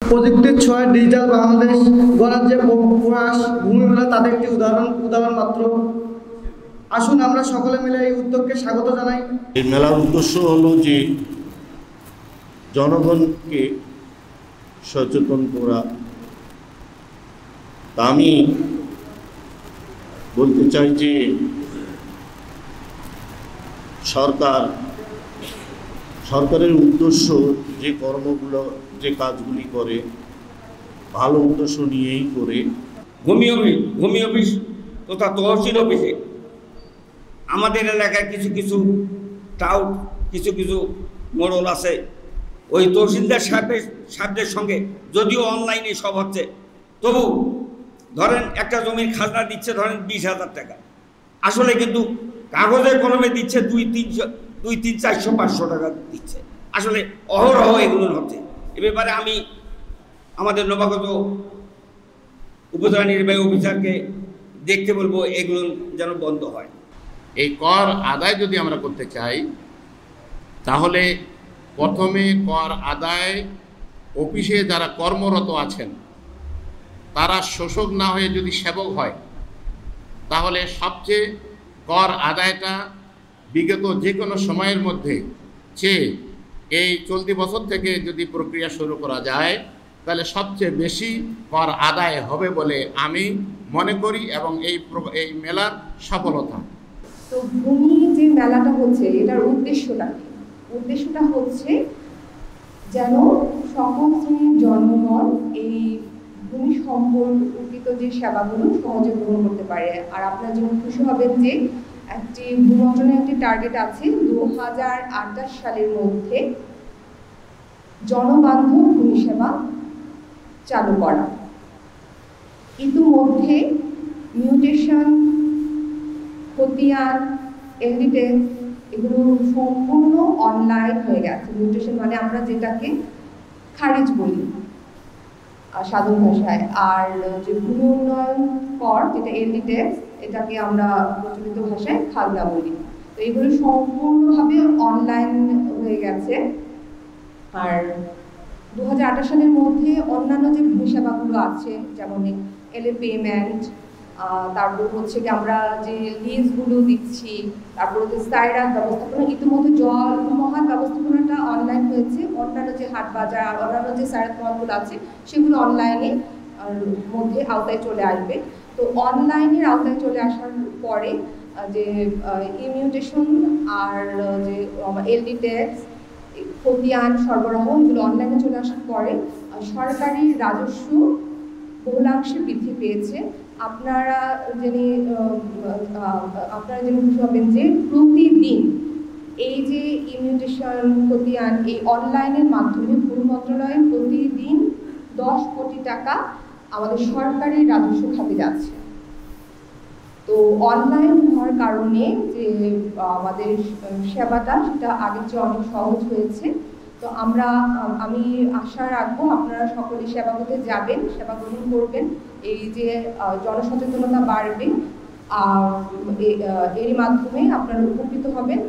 প্রযুক্তির ছোঁয়ায় ডিজিটাল বাংলাদেশ গড়ার যে প্রয়াস ভূমি মেলা তাদের একটি উদাহরণ মাত্র। আসুন আমরা সকলে মিলে এই উদ্যোগকে স্বাগত জানাই। এই মেলার উদ্দেশ্য হলো যে জনগণকে সচেতন করা। তা আমি বলতে চাই যে সরকারের উদ্দেশ্য যে কর্মগুলো যে কাজগুলি করে ভালো উদ্দেশ্য নিয়েই করে। ভূমি অফিস তথা তহসিল অফিসে আমাদের এলাকায় কিছু টাউট কিছু মোড়ল আছে, ওই তহসিলদার সাহেবদের সঙ্গে যদিও অনলাইনে সব হচ্ছে, তবু ধরেন একটা জমির খাজনা দিচ্ছে ধরেন 20,000 টাকা, আসলে কিন্তু কাগজে কলমে দিচ্ছে 200, 400, 500 টাকা দিচ্ছে। আসলে অহরহ এগুলো হচ্ছে। এ ব্যাপারে আমি আমাদের নবাগত উপজেলা নির্বাহী অফিসারকে দেখতে বলবো এগুলো যেন বন্ধ হয়। এই কর আদায় যদি আমরা করতে চাই তাহলে প্রথমে কর আদায় অফিসে যারা কর্মরত আছেন তারা শোষক না হয়ে যদি সেবক হয় তাহলে সবচেয়ে কর আদায়টা বিগত যে কোনো সময়ের মধ্যে চেয়ে এই চলতি বছর থেকে যদি প্রক্রিয়া শুরু করা যায় তাহলে সবচেয়ে বেশি কর আদায় হবে বলে আমি মনে করি এবং এই মেলার সফলতা। তো ভূমি যে মেলাটা হচ্ছে এটার উদ্দেশ্যটা হচ্ছে যেন সকল শ্রেণীর জনগণ এই ভূমি সম্পর্কিত যে সেবাগুলো সহজে গ্রহণ করতে পারে। আর আপনারা যেমন খুশি হবেন যে একটি ভূমি মন্ত্রণালয়ের একটি টার্গেট আছে 2028 সালের মধ্যে জনবান্ধব ভূমি সেবা চালু করা। ইতিমধ্যে মিউটেশন, খতিয়ান, এডিটেক্স এগুলো সম্পূর্ণ অনলাইন হয়ে গেছে। মিউটেশন মানে আমরা যেটাকে খারিজ বলি সাধারণ ভাষায়, আর যে ভূমি উন্নয়ন কর যেটা এডিটেক্স এটাকে আমরা প্রচলিত ভাষায় খাজনা বলি। তো এগুলো সম্পূর্ণভাবে অনলাইন হয়ে গেছে। আর 2028 সালের মধ্যে অন্যান্য যে ভূমি সেবাগুলো আছে যেমন এলএ পেমেন্ট, তারপর হচ্ছে কি আমরা যে লিজগুলো দিচ্ছি, তারপর হচ্ছে সাইরাত ব্যবস্থাপনা, ইতিমধ্যে জল মহান ব্যবস্থাপনাটা অনলাইন হয়েছে। অন্যান্য যে হাট বাজার আর অন্যান্য যে সাইরাত মহলগুলো আছে সেগুলো অনলাইনে মধ্যে আওতায় চলে আসবে। তো অনলাইনের আওতায় চলে আসার পরে যে ইমিউটেশন আর যে এলডি ট্যাক্স, খতিয়ান সরবরাহ এগুলো অনলাইনে চলে আসার পরে সরকারি রাজস্ব বহুলাংশে বৃদ্ধি পেয়েছে। আপনারা জেনে খুশি হবেন যে প্রতিদিন এই যে ইমিউটেশন, খতিয়ান এই অনলাইনের মাধ্যমে ভূমি মন্ত্রণালয় প্রতিদিন 10 কোটি টাকা আমাদের সরকারি রাজস্ব খাতে যাচ্ছে। তো অনলাইন হওয়ার কারণে যে আমাদের সেবাটা সেটা আগের চেয়ে অনেক সহজ হয়েছে। তো আমি আশা রাখবো আপনারা সকলে সেবা করতে যাবেন, সেবা গ্রহণ করবেন, এই যে জনসচেতনতা বাড়বে আর এরই মাধ্যমে আপনারা উপকৃত হবেন।